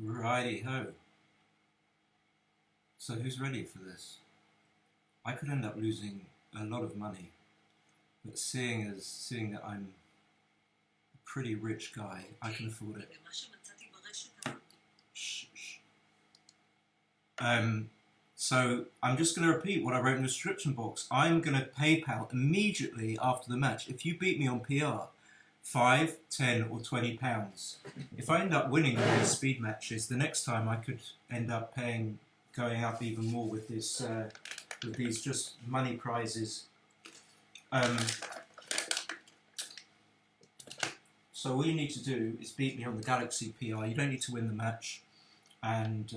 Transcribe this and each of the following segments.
Righty-ho. So who's ready for this? I could end up losing a lot of money, but seeing that I'm a pretty rich guy, I can afford it. Shh, shh. So I'm just going to repeat what I wrote in the description box. I'm going to PayPal immediately after the match. If you beat me on PR, 5, 10 or 20 pounds. If I end up winning all these speed matches, the next time I could end up going up even more with this, with these just money prizes. So all you need to do is beat me on the Galaxy PR. You don't need to win the match, and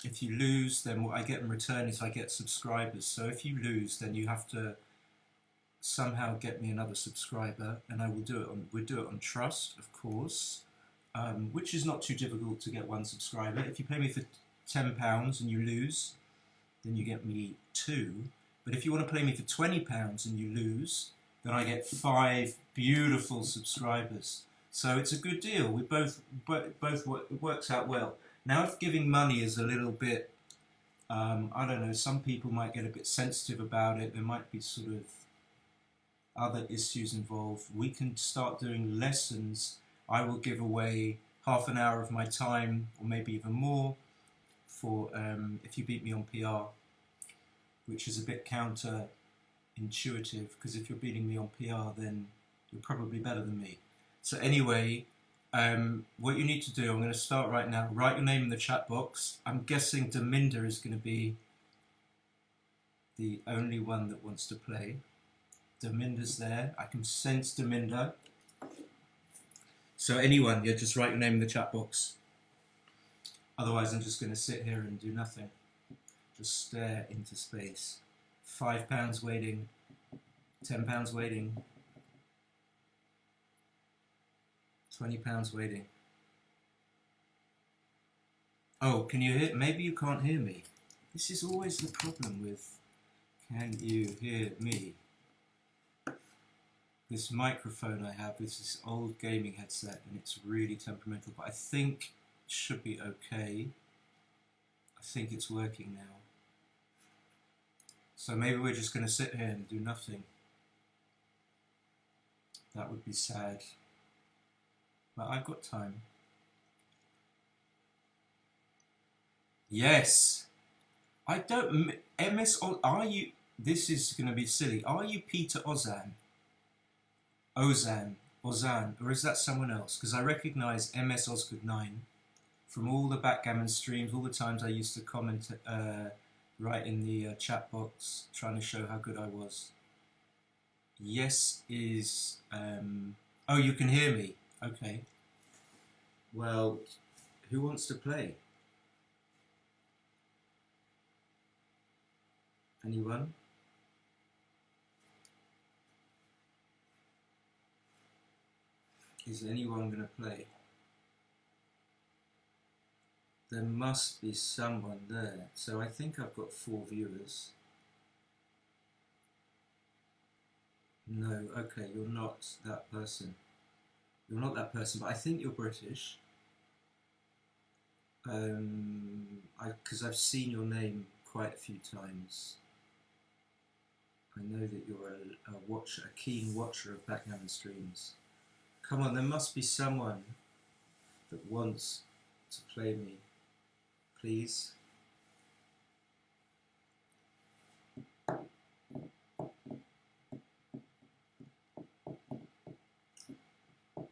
if you lose, then what I get in return is I get subscribers. So if you lose, then you have to somehow get me another subscriber, and I will do it on. We'll do it on trust, of course, which is not too difficult to get one subscriber. If you pay me for £10 and you lose, then you get me 2. But if you want to play me for £20 and you lose, then I get 5 beautiful subscribers. So it's a good deal. We both it works out well. Now, if giving money is a little bit, I don't know, some people might get a bit sensitive about it. There might be sort of other issues involved. We can start doing lessons. I will give away half an hour of my time, or maybe even more, for if you beat me on PR, which is a bit counter-intuitive, because if you're beating me on PR, then you're probably better than me. So anyway, what you need to do, I'm going to start right now. Write your name in the chat box. I'm guessing Deminda is going to be the only one that wants to play. Deminda's there. I can sense Deminda. So anyone, yeah, just write your name in the chat box. Otherwise, I'm just going to sit here and do nothing. Just stare into space. £5 waiting. £10 waiting. £20 waiting. Oh, can you hear? Maybe you can't hear me. This is always the problem with can you hear me? This microphone I have is this old gaming headset and it's really temperamental, but I think it should be okay. I think it's working now. So maybe we're just going to sit here and do nothing. That would be sad. But I've got time. Yes. I don't... MS... Are you... This is going to be silly. Are you Peter Ozan? Ozan, or is that someone else? Because I recognise MS Osgood 9 from all the backgammon streams, all the times I used to comment right in the chat box, trying to show how good I was. Yes is... oh, you can hear me. Okay. Well, who wants to play? Anyone? Is anyone going to play? There must be someone there. So I think I've got 4 viewers. No, okay, you're not that person. You're not that person, but I think you're British. Because I've seen your name quite a few times. I know that you're a keen watcher of backgammon streams. Come on, there must be someone that wants to play me. Please.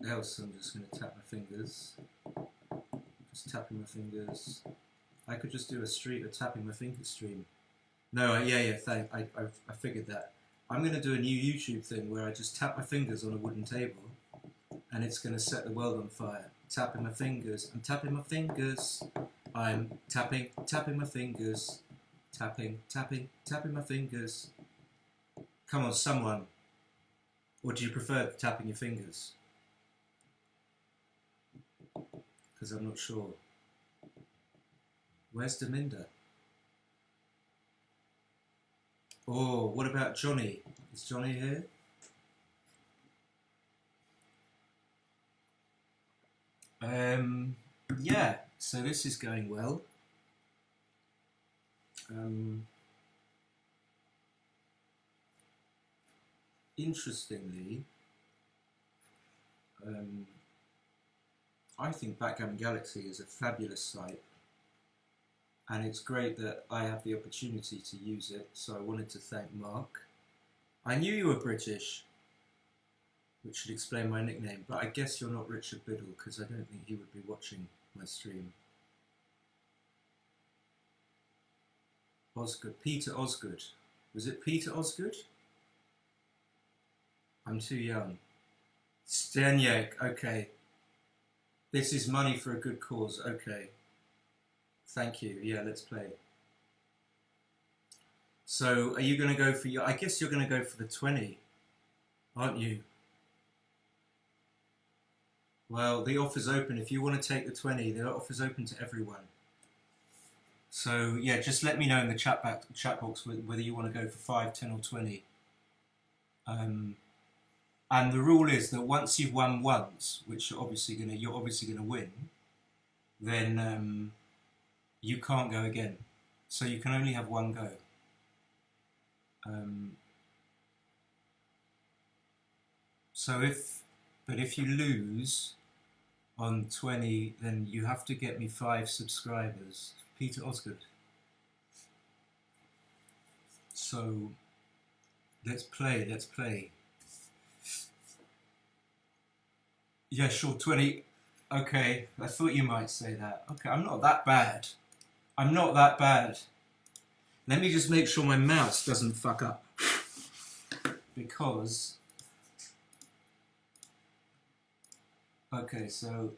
Else I'm just going to tap my fingers. Just tapping my fingers. I could just do a tapping my fingers stream. No, yeah, I figured that. I'm going to do a new YouTube thing where I just tap my fingers on a wooden table and it's going to set the world on fire. Tapping my fingers. I'm tapping my fingers. I'm tapping my fingers. Tapping my fingers. Come on, someone. Or do you prefer tapping your fingers? Because I'm not sure. Where's Deminda? Oh, what about Johnny? Is Johnny here? Yeah, so this is going well. Interestingly, I think Backgammon Galaxy is a fabulous site, and it's great that I have the opportunity to use it, so I wanted to thank Mark. I knew you were British, which should explain my nickname, but I guess you're not Richard Biddle, because I don't think he would be watching my stream. Osgood, Peter Osgood. Was it Peter Osgood? I'm too young. Zdenek, okay. This is money for a good cause, okay. Thank you, yeah, let's play. So, are you going to go for your... I guess you're going to go for the 20, aren't you? Well, the offer's open. If you want to take the 20, the offer's open to everyone. So, yeah, just let me know in the chat box whether you want to go for 5, 10 or 20. And the rule is that once you've won once, which you're obviously gonna win, then you can't go again. So you can only have one go. But if you lose on 20, then you have to get me 5 subscribers. Peter Osgood. So let's play. Yeah, sure, 20. Okay, I thought you might say that. Okay, I'm not that bad. I'm not that bad. Let me just make sure my mouse doesn't fuck up. Because... Okay, so...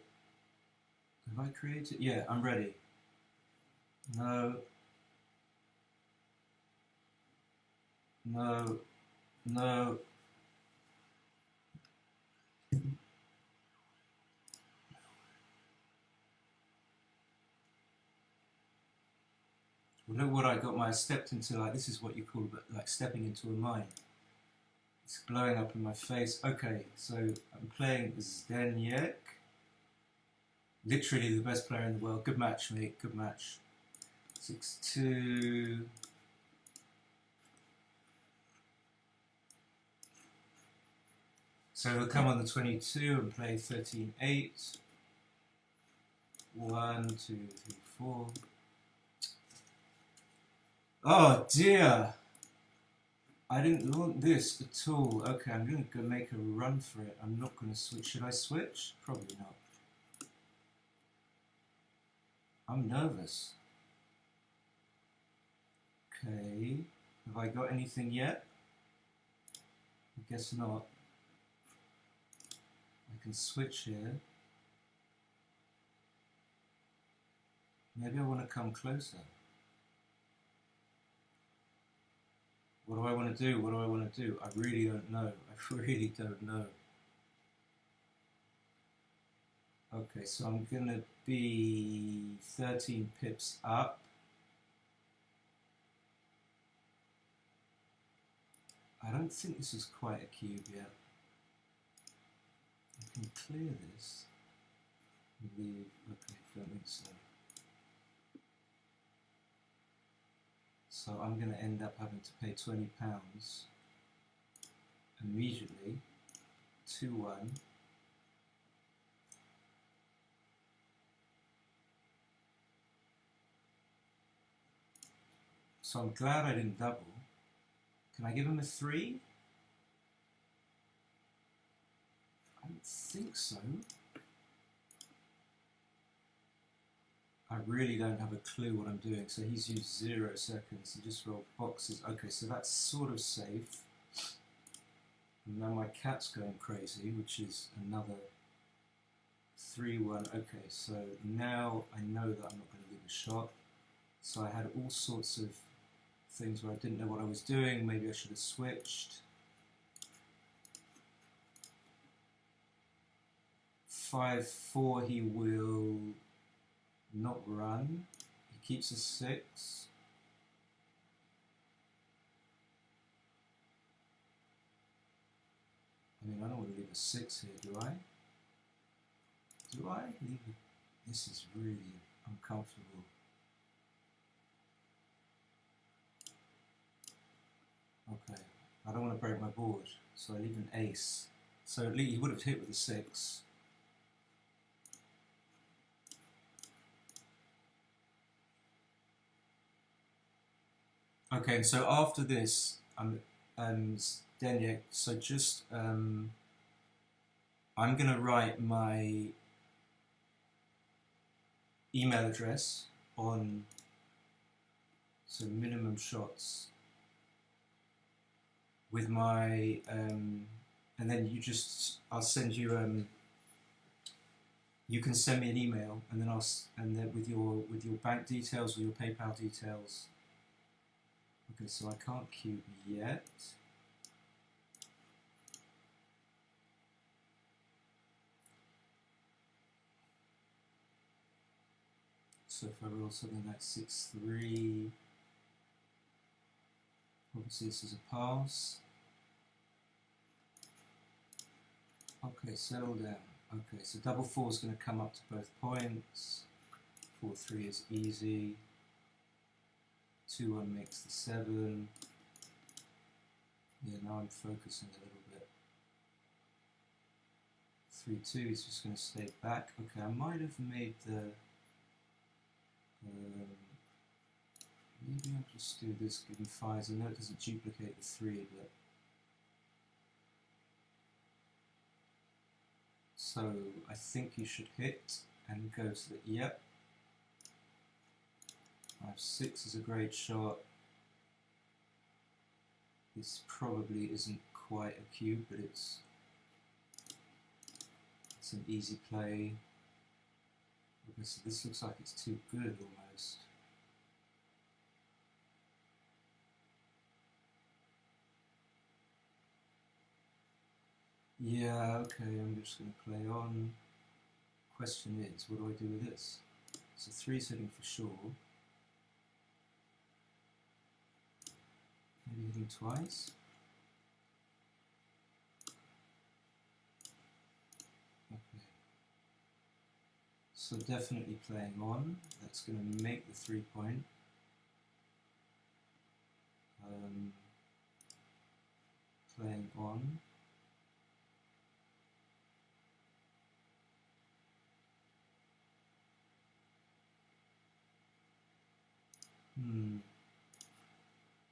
Have I created... Yeah, I'm ready. No. No. No. Well, look what I got. I stepped into, like, this is what you call, like, stepping into a mine. It's blowing up in my face. Okay, so I'm playing Zdenek. Literally the best player in the world. Good match, mate. Good match. 6-2. So we'll come on the 22 and play 13-8. 1, 2, 3, 4. Oh dear! I didn't want this at all. Okay, I'm going to go make a run for it. I'm not going to switch. Should I switch? Probably not. I'm nervous. Okay. Have I got anything yet? I guess not. I can switch here. Maybe I want to come closer. What do I want to do? What do I want to do? I really don't know. I really don't know. Okay, so I'm going to be 13 pips up. I don't think this is quite a cube yet. I can clear this. Leave. Okay, I don't think so. So I'm going to end up having to pay £20 immediately. 2-1. So I'm glad I didn't double. Can I give him a 3? I don't think so. I really don't have a clue what I'm doing. So he's used 0 seconds. He just rolled boxes. Okay, so that's sort of safe. And now my cat's going crazy, which is another 3-1. Okay, so now I know that I'm not going to leave a shot. So I had all sorts of things where I didn't know what I was doing. Maybe I should have switched. 5-4, he will not run. He keeps a 6. I mean, I don't want to leave a 6 here, do I? Do I? Leave a... This is really... uncomfortable. Okay, I don't want to break my board, so I leave an ace. So at least he would have hit with a 6. Okay, and so after this, Zdenek, so just I'm gonna write my email address on, so minimum shots with my and then I'll send you you can send me an email, and then with your bank details or your PayPal details. Okay, so I can't cube yet. So if I roll something like 6-3, obviously this is a pass. Okay, settle down. Okay, so double 4 is going to come up to both points. 4-3 is easy. 2-1 makes the 7. Yeah, now I'm focusing a little bit. 3-2 is just going to stay back. Okay, I might have made the... maybe I'll just do this given 5s. I know it doesn't duplicate the 3, but... So I think you should hit and go to the... Yep. 5-6 is a great shot. This probably isn't quite a cube, but it's an easy play. Okay, so this looks like it's too good almost. Yeah, okay, I'm just going to play on. Question is, what do I do with this? So 3's hitting for sure. Maybe hitting twice. Okay. So definitely playing on. That's going to make the 3-point. Playing on.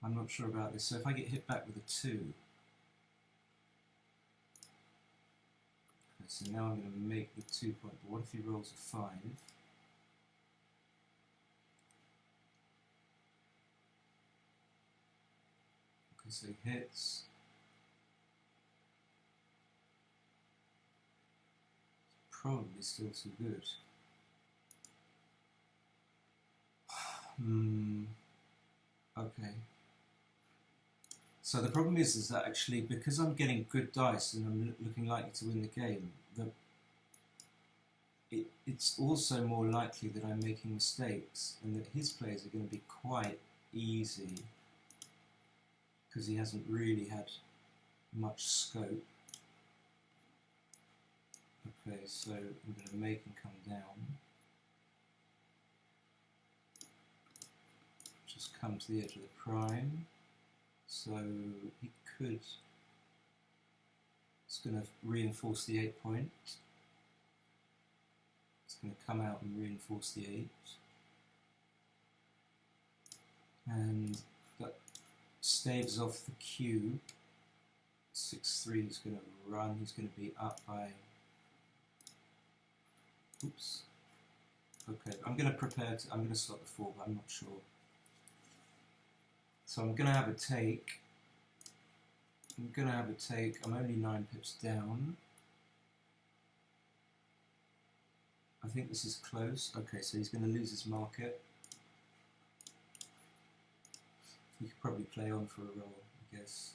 I'm not sure about this. So if I get hit back with a 2, okay, so now I'm going to make the 2-point. But what if he rolls a 5? Okay, so he hits. Probably still too good. Okay. So the problem is that actually, because I'm getting good dice and I'm looking likely to win the game, it's also more likely that I'm making mistakes and that his plays are going to be quite easy because he hasn't really had much scope. Okay, so I'm going to make him come down. Just come to the edge of the prime. So he could... It's going to reinforce the 8-point. It's going to come out and reinforce the 8. And that staves off the cube. 6-3 is going to run. He's going to be up by... Oops. Okay, I'm going to prepare to... I'm going to slot the 4, but I'm not sure. So I'm going to have a take. I'm only 9 pips down. I think this is close. Okay, so he's going to lose his market. He could probably play on for a roll, I guess.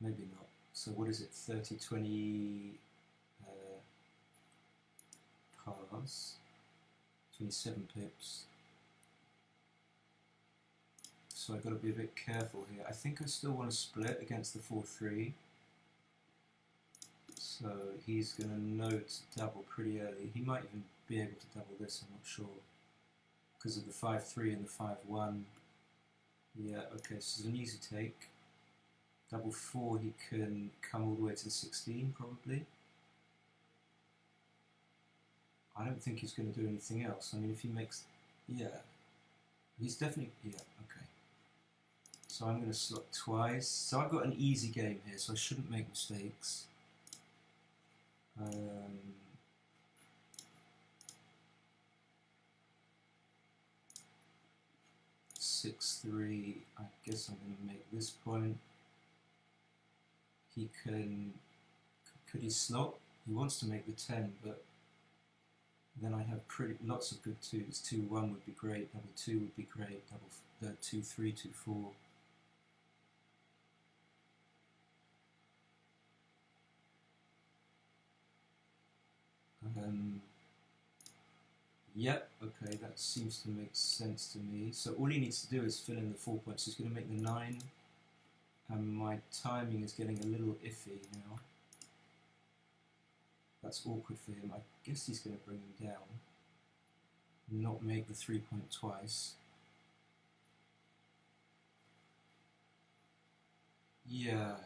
Maybe not. So what is it? 30, 20 pass. 27 pips. So I've got to be a bit careful here. I think I still want to split against the 4-3. So he's going to know to double pretty early. He might even be able to double this, I'm not sure. Because of the 5-3 and the 5-1. Yeah, okay, so it's an easy take. Double 4, he can come all the way to 16, probably. I don't think he's going to do anything else. I mean, if he makes... Yeah. He's definitely... Yeah, okay. So I'm going to slot twice. So I've got an easy game here, so I shouldn't make mistakes. 6-3. I guess I'm going to make this point. He can... Could he slot? He wants to make the 10, but then I have lots of good 2s. 2-1 would be great. Double 2 would be great. Double 2-3, 2-4. Yep, okay, that seems to make sense to me. So all he needs to do is fill in the 4 points. He's going to make the 9, and my timing is getting a little iffy now. That's awkward for him. I guess he's going to bring him down, not make the 3 point twice. Yeah.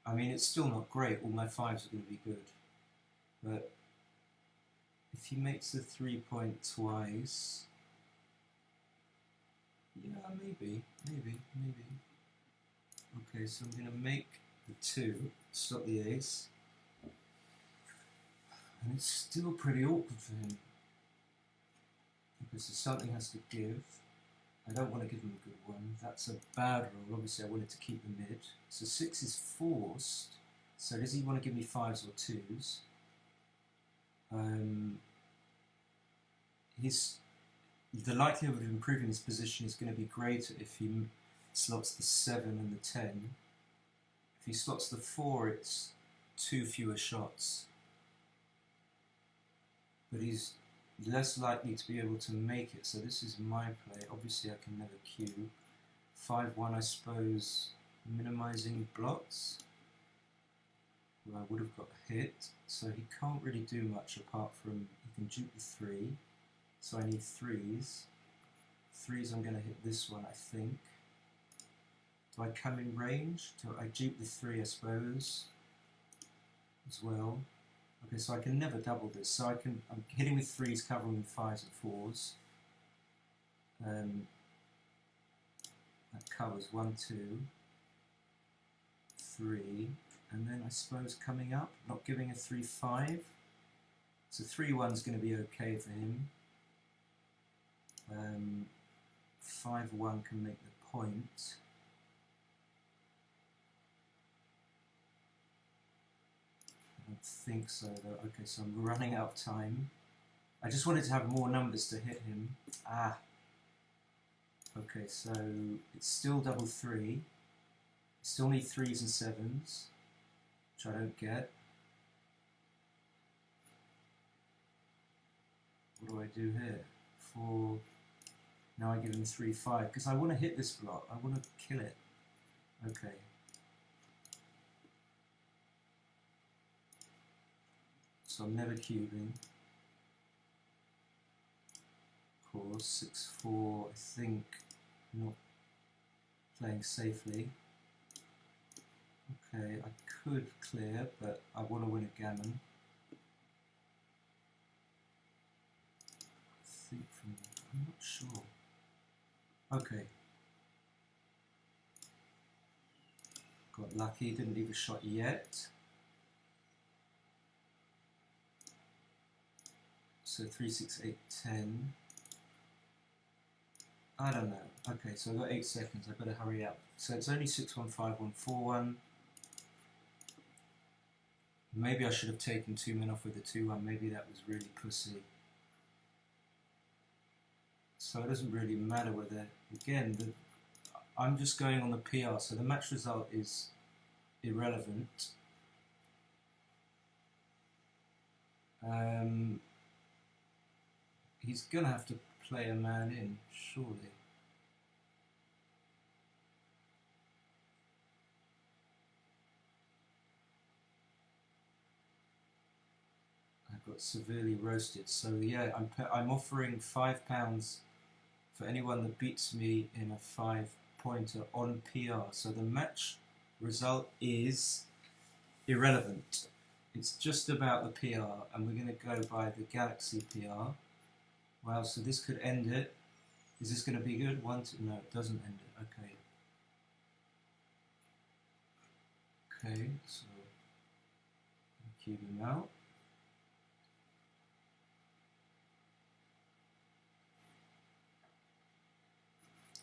I mean, it's still not great. All my 5s are going to be good. But if he makes the 3 point twice, yeah, maybe. Okay, so I'm going to make the 2, stop the ace. And it's still pretty awkward for him. Because something has to give. I don't want to give him a good one. That's a bad roll. Obviously I wanted to keep the mid. So 6 is forced. So does he want to give me 5s or 2s? The likelihood of improving his position is going to be greater if he slots the 7 and the 10. If he slots the 4, it's 2 fewer shots. But he's less likely to be able to make it, so this is my play. Obviously I can never cube. 5-1, I suppose, minimizing blots. Well, I would have got hit, so he can't really do much apart from he can dupe the 3. So I need 3s. 3s, I'm going to hit this one, I think. Do I come in range? Do I dupe the 3, I suppose, as well? Okay, so I can never double this. So I'm hitting with 3s, covering with 5s and 4s. That covers 1, 2, 3, and then I suppose coming up, not giving a 3-5. So 3-1's going to be okay for him. 5-1 can make the point. I don't think so though. Okay, so I'm running out of time. I just wanted to have more numbers to hit him. Ah. Okay, so it's still double 3. Still need 3s and 7s, which I don't get. What do I do here? 4. Now I give him 3-5 because I want to hit this block. I want to kill it. Okay. So I'm never cubing. Of course, 6-4. I think not playing safely. Okay, I could clear, but I want to win a gammon. I think I'm not sure. Okay. Got lucky, didn't leave a shot yet. So 3, 6, 8, 10. I don't know. Okay, so I've got 8 seconds. I better hurry up. So it's only 6-1, 5-1, 4-1. Maybe I should have taken 2 men off with a 2-1. Maybe that was really pussy. So it doesn't really matter whether, again, I'm just going on the PR, so the match result is irrelevant. He's going to have to play a man in, surely. got severely roasted. So yeah, I'm offering £5 for anyone that beats me in a 5-pointer on PR. So the match result is irrelevant. It's just about the PR, and we're going to go by the Galaxy PR. Wow, so this could end it. Is this going to be good? No, it doesn't end it. Okay. Okay, so cube him out.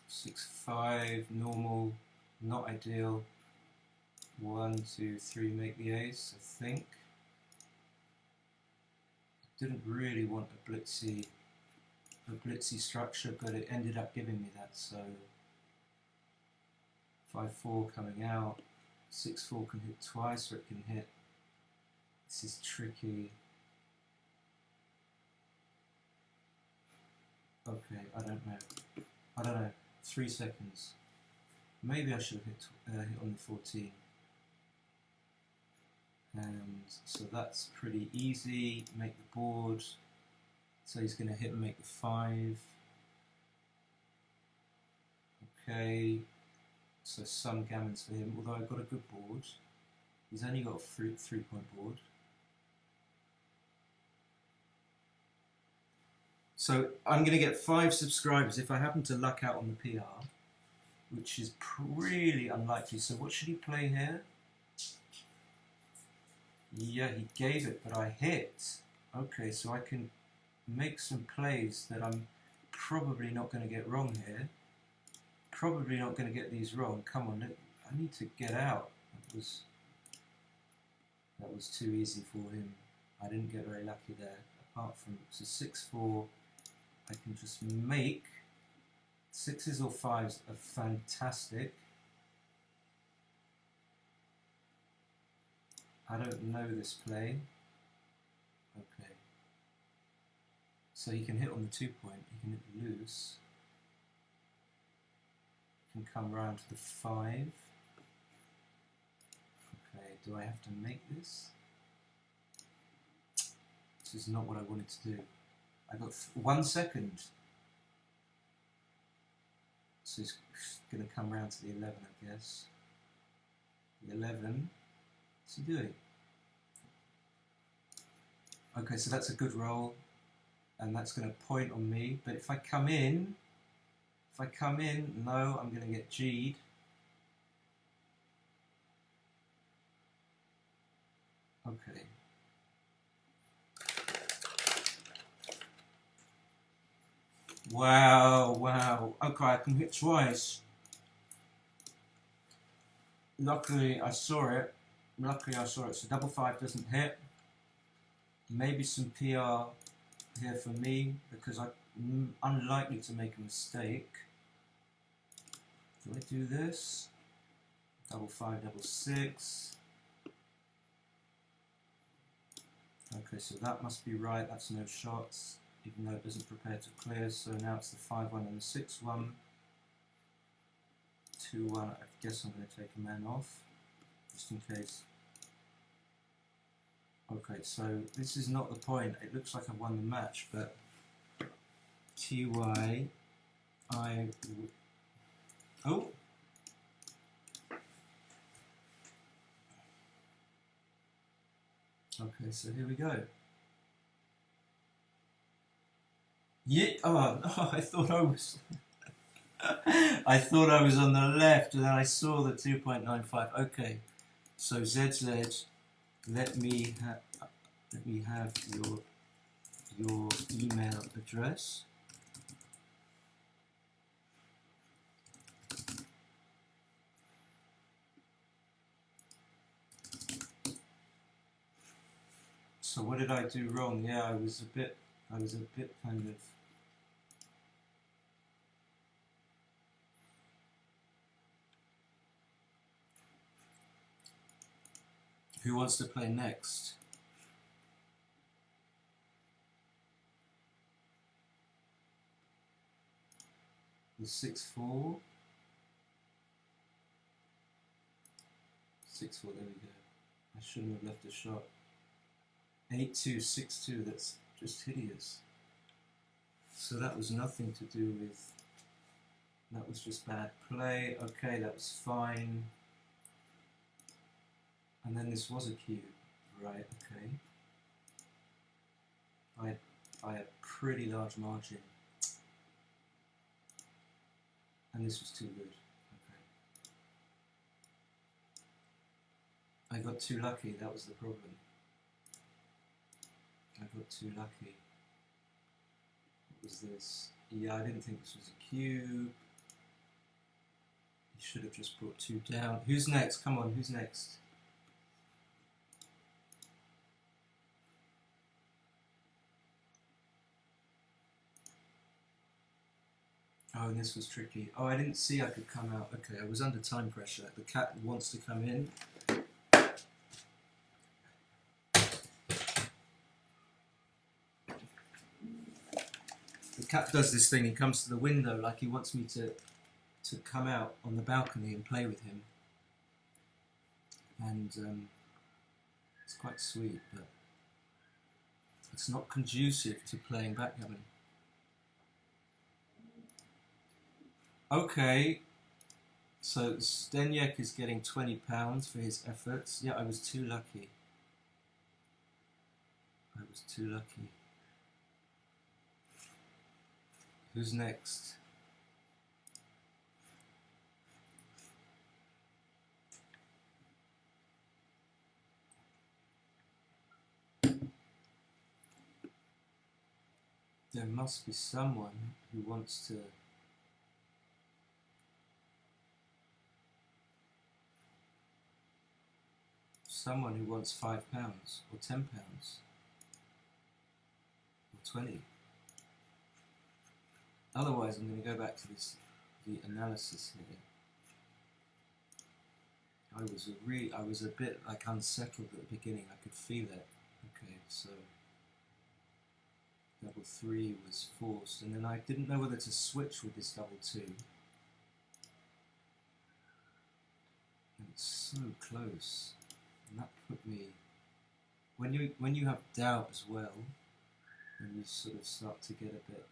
Six, 5, normal, not ideal. 1, 2, 3, make the ace, I think. Didn't really want a blitzy structure, but it ended up giving me that, so 5-4 coming out, 6-4 can hit twice, or it can hit. This is tricky. Okay, I don't know. 3 seconds. Maybe I should have hit on the 14. And so that's pretty easy. Make the board. So he's going to hit and make the 5. Okay. So some gammons for him. Although I've got a good board. He's only got a 3-point board. So I'm going to get 5 subscribers if I happen to luck out on the PR, which is really unlikely. So what should he play here? Yeah, he gave it, but I hit. Okay, so I can make some plays that I'm probably not going to get wrong here. Probably not going to get these wrong. Come on, I need to get out. That was too easy for him. I didn't get very lucky there. Apart from, so 6-4, I can just make. 6s or 5s are fantastic. I don't know this play. Okay. So he can hit on the 2-point, he can hit the loose. Can come round to the 5. Okay, do I have to make this? This is not what I wanted to do. I got 1 second. So he's going to come round to the 11, I guess. The 11. What's he doing? Okay, so that's a good roll, and that's going to point on me. But if I come in, no, I'm going to get G'd. Okay. Wow. Okay, I can hit twice. Luckily, I saw it. So double 5 doesn't hit. Maybe some PR here for me, because I'm unlikely to make a mistake. Do I do this? Double 5, double 6. Okay, so that must be right. That's no shots, even though it doesn't prepare to clear. So now it's the 5-1 and the 6-1. 2-1. I guess I'm going to take a man off, just in case. Okay, so this is not the point. It looks like I've won the match, but TY, oh. Okay, so here we go. Yeah, oh, no, I thought I was I thought I was on the left, and then I saw the 2.95. Okay, so ZZ, let me have your email address. So what did I do wrong? Yeah, I was a bit kind of. Who wants to play next? The 6-4. 6-4, there we go. I shouldn't have left a shot. 8-2, 6-2, that's just hideous. So that was nothing to do with, that was just bad play. Okay, that was fine. And then this was a cube, right, okay. By a pretty large margin. And this was too good, okay. I got too lucky, that was the problem. I got too lucky. What was this? Yeah, I didn't think this was a cube. He should have just brought 2 down. Who's next? Come on, who's next? Oh, and this was tricky. Oh, I didn't see I could come out. Okay, I was under time pressure. The cat wants to come in. The cat does this thing, he comes to the window like he wants me to come out on the balcony and play with him. And it's quite sweet, but it's not conducive to playing backgammon. Okay, so Zdenek is getting £20 for his efforts. Yeah, I was too lucky. I was too lucky. Who's next? There must be someone who wants to... Someone who wants £5 or £10 or 20. Otherwise, I'm going to go back to the analysis here. I was a bit like unsettled at the beginning. I could feel it. Okay, so double 3 was forced, and then I didn't know whether to switch with this double 2. And it's so close, and that put me. When you have doubt as well, then you sort of start to get a bit.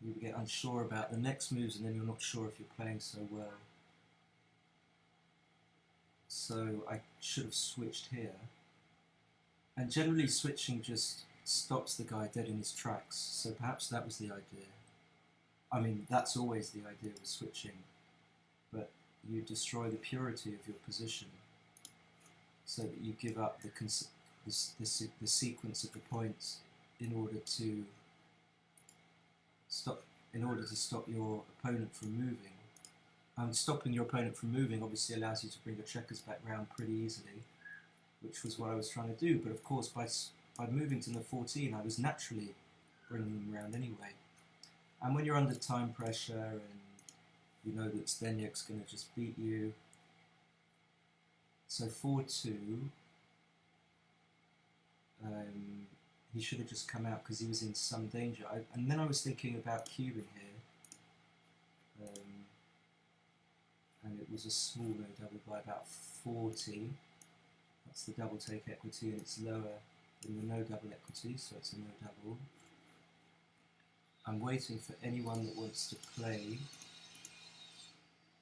You get unsure about the next moves, and then you're not sure if you're playing so well. So I should have switched here. And generally switching just stops the guy dead in his tracks, so perhaps that was the idea. I mean, that's always the idea with switching, but you destroy the purity of your position so that you give up the sequence of the points in order to stop your opponent from moving. Stopping your opponent from moving obviously allows you to bring your checkers back round pretty easily, which was what I was trying to do. But of course, by moving to the 14, I was naturally bringing them around anyway. And when you're under time pressure and you know that Zdenek's going to just beat you, so 4-2, he should have just come out because he was in some danger. And then I was thinking about cubing here. And it was a small no double by about 40. That's the double take equity, and it's lower than the no double equity, so it's a no double. I'm waiting for anyone that wants to play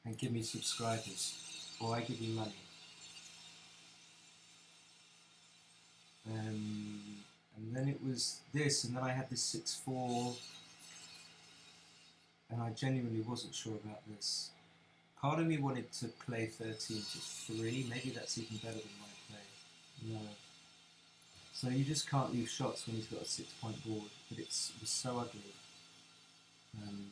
and give me subscribers, or I give you money. And then it was this, and then I had this 6-4, and I genuinely wasn't sure about this. Part of me wanted to play 13-3, maybe that's even better than my play. No. So you just can't leave shots when he's got a 6-point board, but it was so ugly. And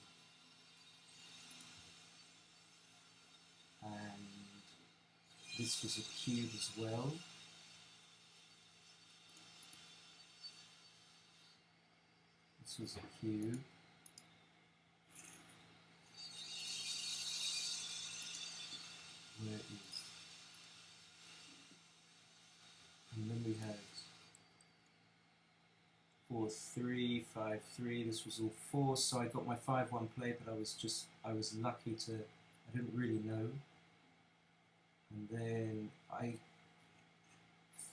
this was a cube as well. This was a cube. Where it is. And then we had 4-3, 5-3. This was all forced, so I got my 5-1 play, but I was lucky to, I didn't really know. And then I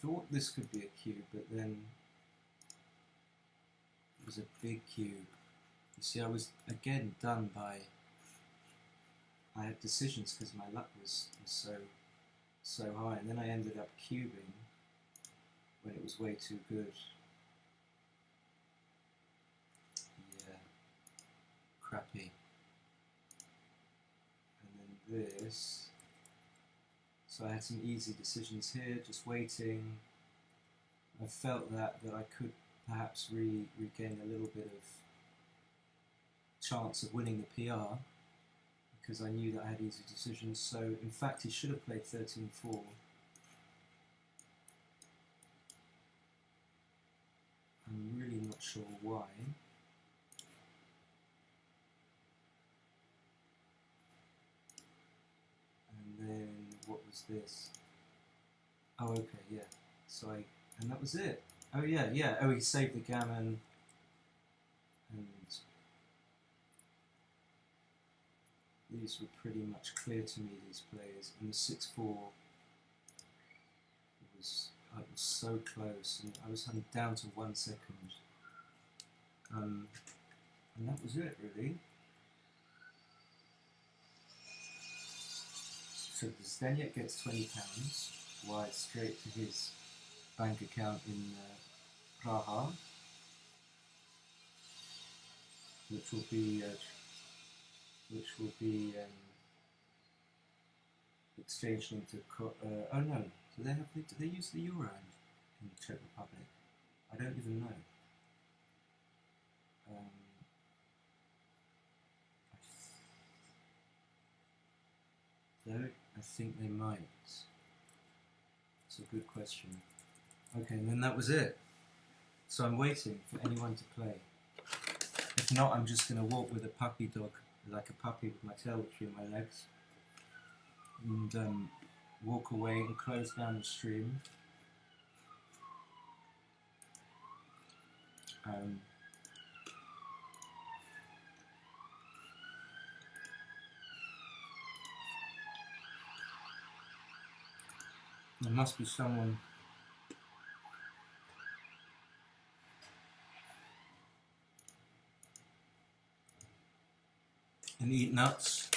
thought this could be a cube, but then it was a big cube. You see, I was again done by, I had decisions because my luck was so high, and then I ended up cubing when it was way too good. Yeah, crappy. And then this. So I had some easy decisions here, just waiting. I felt that I could perhaps regain a little bit of chance of winning the PR, because I knew that I had easy decisions. So in fact he should have played 13-4. I'm really not sure why. And then what was this? Oh, okay, yeah. So and that was it. Oh yeah, yeah. Oh, he saved the gammon. And these were pretty much clear to me, these players. And the 6-4 was so close, and I was down to 1 second. And that was it, really. So Zdenek gets £20 wired straight to his bank account in Praha, which will be exchanged into oh no, do they use the euro in the Czech Republic? I don't even know. I think they might. It's a good question. Okay, and then that was it. So I'm waiting for anyone to play. If not, I'm just going to walk with a puppy dog, like a puppy with my tail between my legs, and walk away and close down the stream. There must be someone. And eat nuts.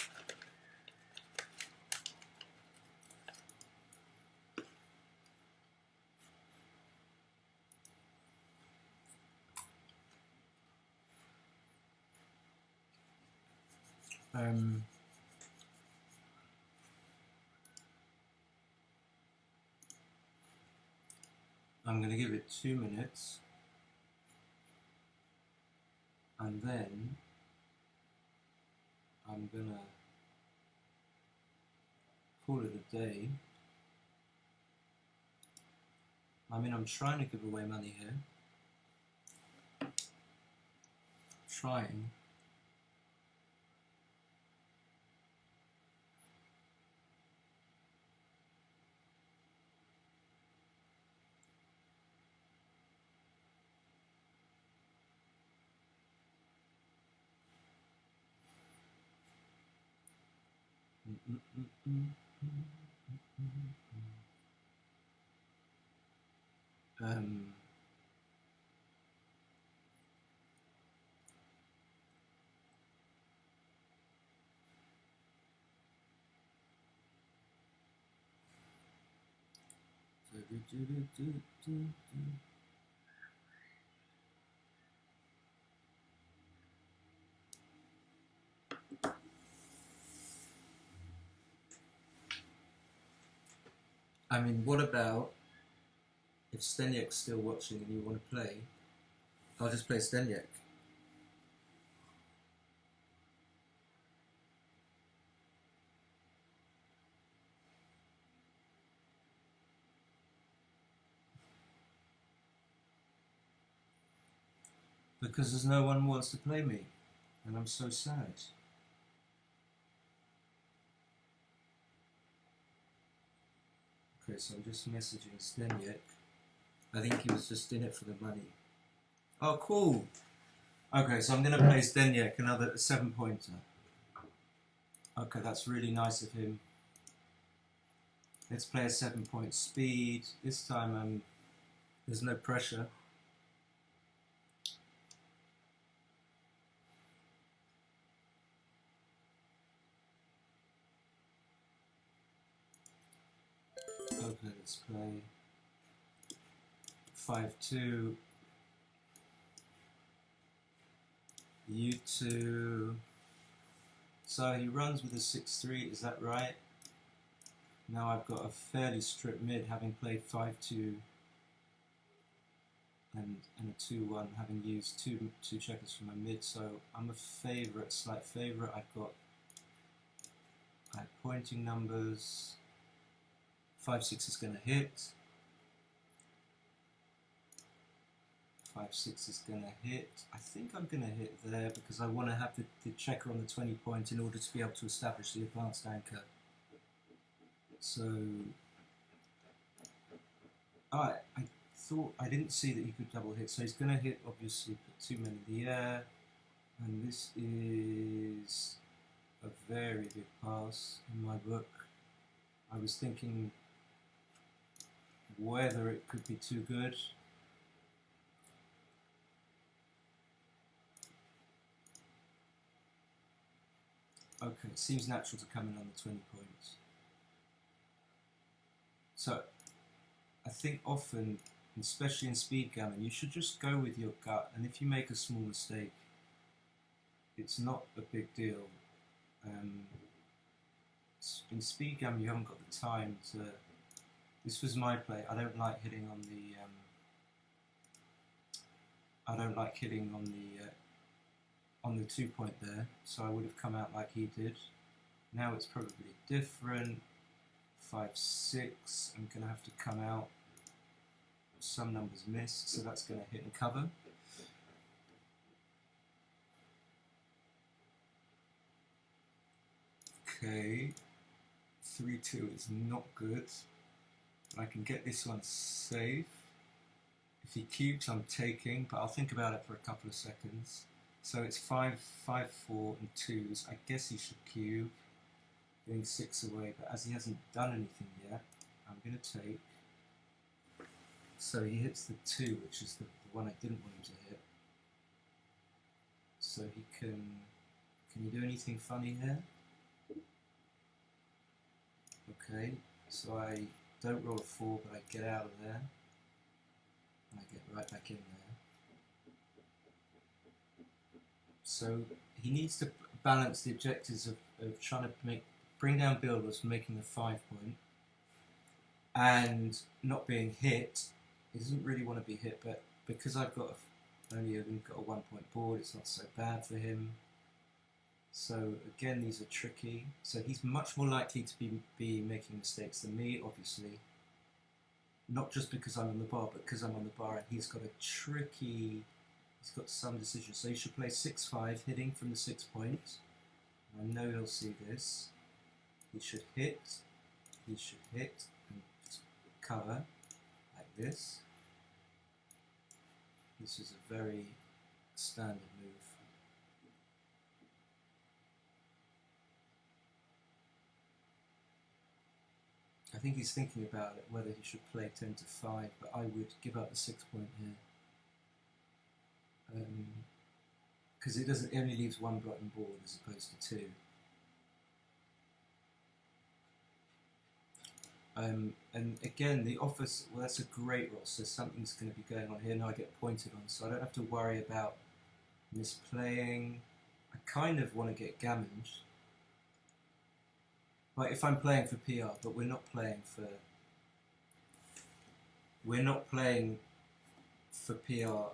I'm going to give it 2 minutes, and then I'm going to call it a day. I mean, I'm trying to give away money here. Trying. I mean, what about if Zdenek's still watching and you want to play? I'll just play Zdenek. Because there's no one who wants to play me, and I'm so sad. Okay, so I'm just messaging Zdenek. I think he was just in it for the money. Oh, cool! Okay, so I'm going to play Zdenek, another 7-pointer. Okay, that's really nice of him. Let's play a 7-point speed. This time there's no pressure. Okay, let's play 5-2. U2. So he runs with a 6-3, is that right? Now I've got a fairly stripped mid, having played 5-2 and a 2-1, having used two checkers from my mid. So I'm a favourite, slight favourite. I have pointing numbers. 5-6 is going to hit. 5-6 is going to hit. I think I'm going to hit there because I want to have the checker on the 20 point in order to be able to establish the advanced anchor. So, I thought, I didn't see that he could double hit, so he's going to hit, obviously, put 2 men in the air, and this is a very big pass in my book. I was thinking whether it could be too good. Okay, it seems natural to come in on the 20 points. So, I think often, especially in speed gammon, you should just go with your gut, and if you make a small mistake, it's not a big deal. In speed gammon, you haven't got the time to. This was my play. I don't like hitting on the. I don't like hitting on the 2 point there, so I would have come out like he did. Now it's probably different. 5-6. I'm going to have to come out. Some numbers missed, so that's going to hit and cover. Okay, 3-2 is not good. I can get this one safe. If he cubes, I'm taking, but I'll think about it for a couple of seconds. So it's 5, 5, 4, and 2s. I guess he should cube, getting 6 away, but as he hasn't done anything yet, I'm going to take. So he hits the 2, which is the one I didn't want him to hit. So he can you do anything funny here? Okay, so I don't roll a 4, but I get out of there. And I get right back in there. So he needs to balance the objectives of trying to bring down builders from making the 5 point and not being hit. He doesn't really want to be hit, but because I've got only got a 1 point board, it's not so bad for him. So again, these are tricky. So he's much more likely to be making mistakes than me, obviously. Not just because I'm on the bar, but because I'm on the bar and he's got some decisions. So he should play 6-5, hitting from the 6 point. I know he'll see this. He should hit and just cover like this. This is a very standard move. I think he's thinking about it, whether he should play 10-5, but I would give up the 6 point here. Because it only leaves 1 bottom board as opposed to 2. And again, the office, well, that's a great roll, so something's going to be going on here. Now I get pointed on, so I don't have to worry about misplaying. I kind of want to get gammoned. Like if I'm playing for PR, but we're not playing for PR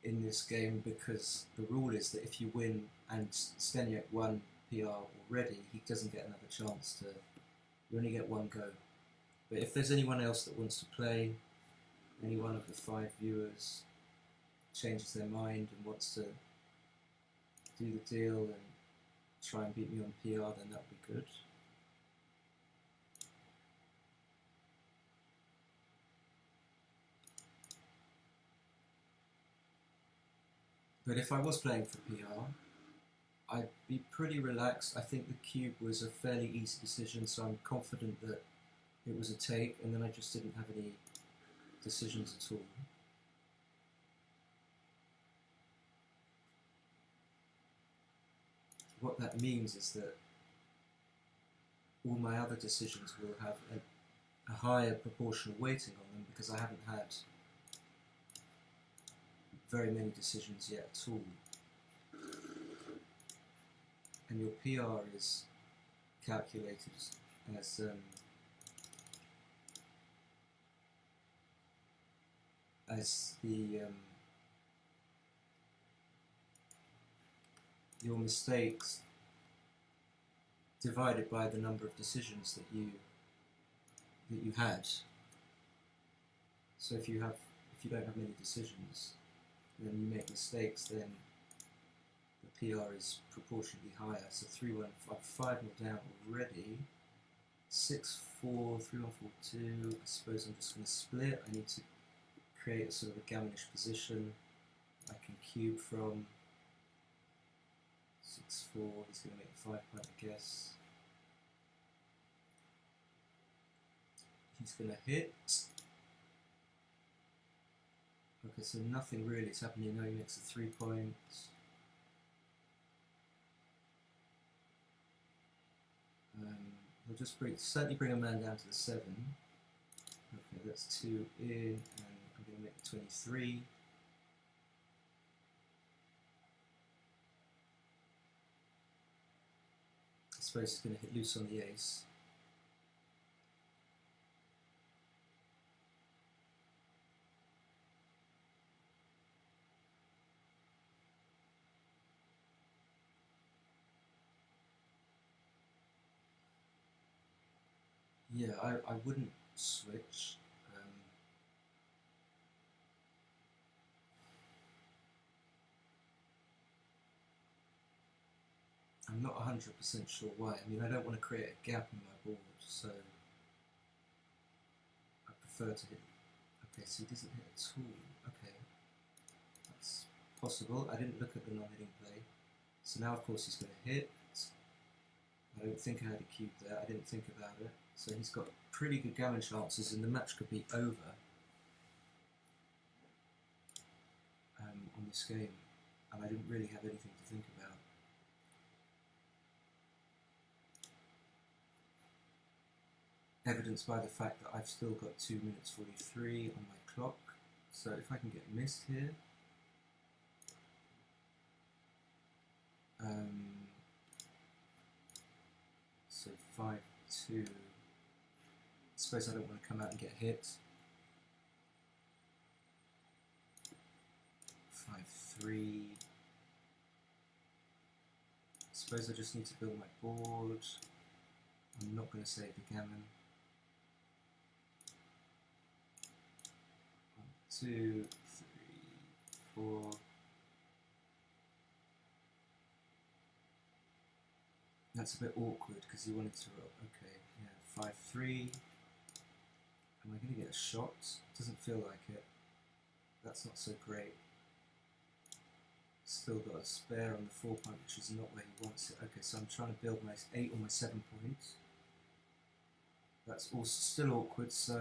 in this game, because the rule is that if you win and Zdenek won PR already, he doesn't get another chance to. You only get 1 go. But if there's anyone else that wants to play, any one of the 5 viewers changes their mind and wants to do the deal and try and beat me on PR, then that would be good. But if I was playing for PR, I'd be pretty relaxed. I think the cube was a fairly easy decision, so I'm confident that it was a take, and then I just didn't have any decisions at all. What that means is that all my other decisions will have a higher proportional weighting on them because I haven't had very many decisions yet at all. And your PR is calculated as your mistakes divided by the number of decisions that you had. So if you don't have many decisions, then you make mistakes, then the PR is proportionately higher. So 3-1, 5 more down already. 6-4, 3-1, 4-2. I suppose I'm just going to split. I need to create a sort of a gammonish position I can cube from. 6-4, he's going to make a 5-point, I guess. He's going to hit. Okay, so nothing really is happening. Now he makes a 3-point. We'll just certainly bring a man down to the 7. Okay, that's 2 in, and I'm going to make it 23. I suppose he's going to hit loose on the ace. Yeah, I wouldn't switch. I'm not 100% sure why. I mean, I don't want to create a gap in my board, so I prefer to hit. Okay, so he doesn't hit at all. Okay, that's possible. I didn't look at the non-hitting play. So now, of course, he's going to hit. I don't think I had a cube there. I didn't think about it. So he's got pretty good gammon chances, and the match could be over on this game. And I didn't really have anything to think about. Evidenced by the fact that I've still got 2 minutes 43 on my clock. So if I can get missed here. So 5-2. I suppose I don't want to come out and get hit. 5-3. I suppose I just need to build my board. I'm not going to save the gammon. 1, 2, 3, 4. That's a bit awkward because he wanted to roll. Okay, yeah, 5-3. Am I going to get a shot? Doesn't feel like it. That's not so great. Still got a spare on the 4-point, which is not where he wants it. Okay, so I'm trying to build my 8 or my 7 points. That's also still awkward, so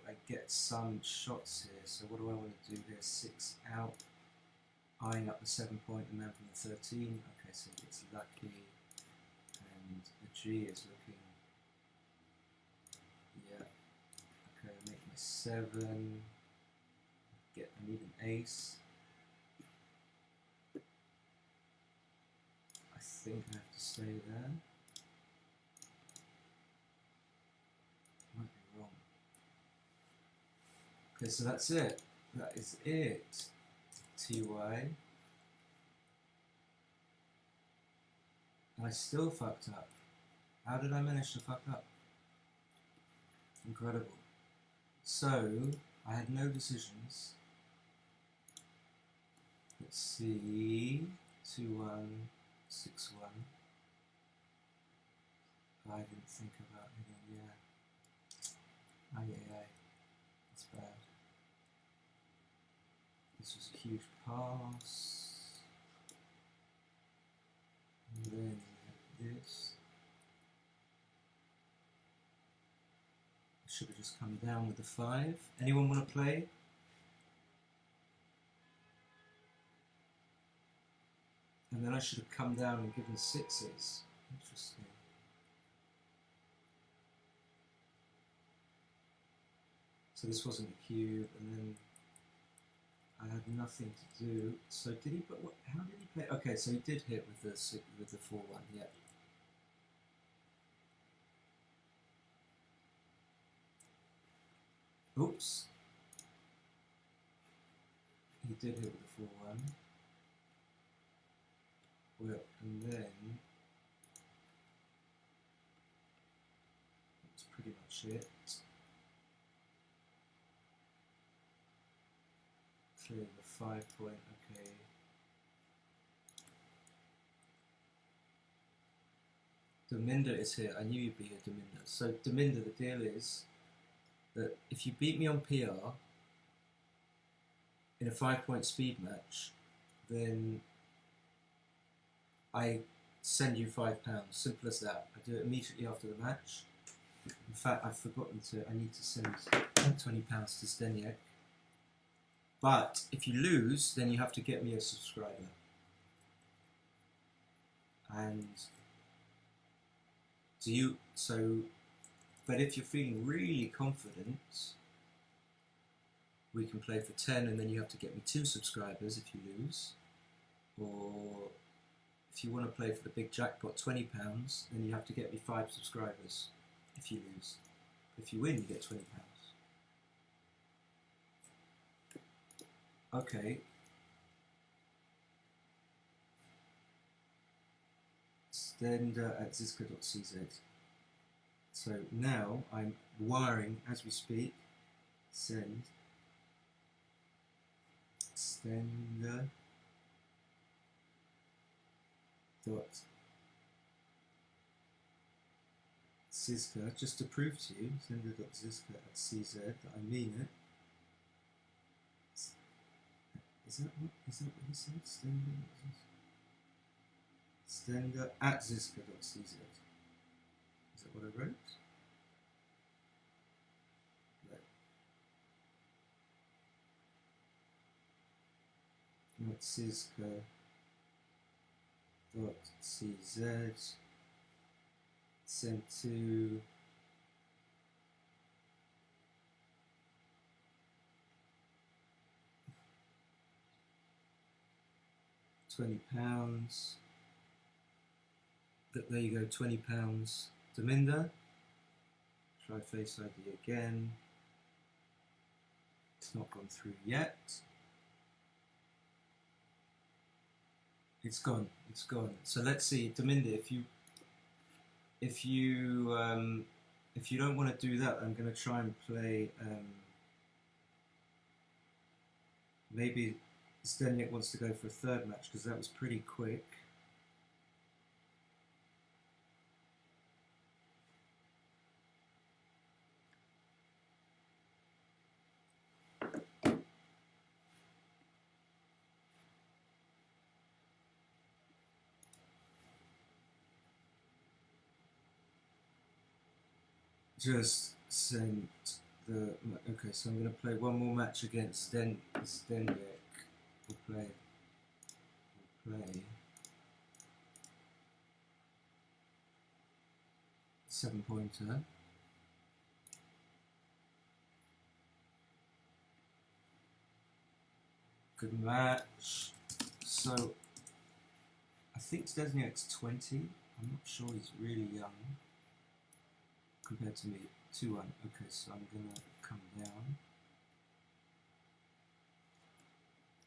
I get some shots here. So what do I want to do here? 6 out, eyeing up the 7-point, the man from the 13. Okay, so he gets lucky, and the G is looking. Yeah. Okay, I make my 7. I need an ace. I think I have to stay there. Might be wrong. Okay, so that's it. That is it. TY. And I still fucked up. How did I manage to fuck up? Incredible. So, I had no decisions. Let's see. 2-1, 6-1. I didn't think about hitting, yeah. Aye. That's bad. This was a huge pass. And then we have this. should have just come down with the 5. Anyone want to play? And then I should have come down and given 6s. Interesting. So this wasn't a cube, and then I had nothing to do. So did he? But what? How did he play? Okay, so he did hit with the 4-1. Yeah. Oops. He did hit with the 4-1. Well, and then that's pretty much it. Clear the 5-point. Okay. Dominder is here. I knew you'd be here, Dominder. So Dominder, the deal is that if you beat me on PR in a 5-point speed match, then I send you £5. Simple as that. I do it immediately after the match. In fact, I've forgotten to. I need to send £20 to Zdenek. But if you lose, then you have to get me a subscriber. And but if you're feeling really confident, we can play for 10 and then you have to get me 2 subscribers if you lose. Or if you want to play for the big jackpot, £20, then you have to get me 5 subscribers if you lose. If you win, you get £20. Okay. Stender at ziska.cz. So now I'm wiring as we speak. Send Stender dot Ziska, just to prove to you, Stender.Ziska at CZ that I mean it. Is that what he said? Stender at Ziska.cz. Is that what I wrote? No. Not Ziska.cz. Send to £20. There you go, £20. Dominder. Try Face ID again. It's not gone through yet. It's gone. It's gone. So let's see, Dominder. If you don't want to do that, I'm going to try and play. Maybe Zdenek wants to go for a 3rd match because that was pretty quick. Just sent the. Okay, so I'm going to play one more match against Zdenek. We'll play 7-pointer. Good match. So I think Zdenek's 20. I'm not sure he's really young compared to me. 2-1. Okay, so I'm gonna come down.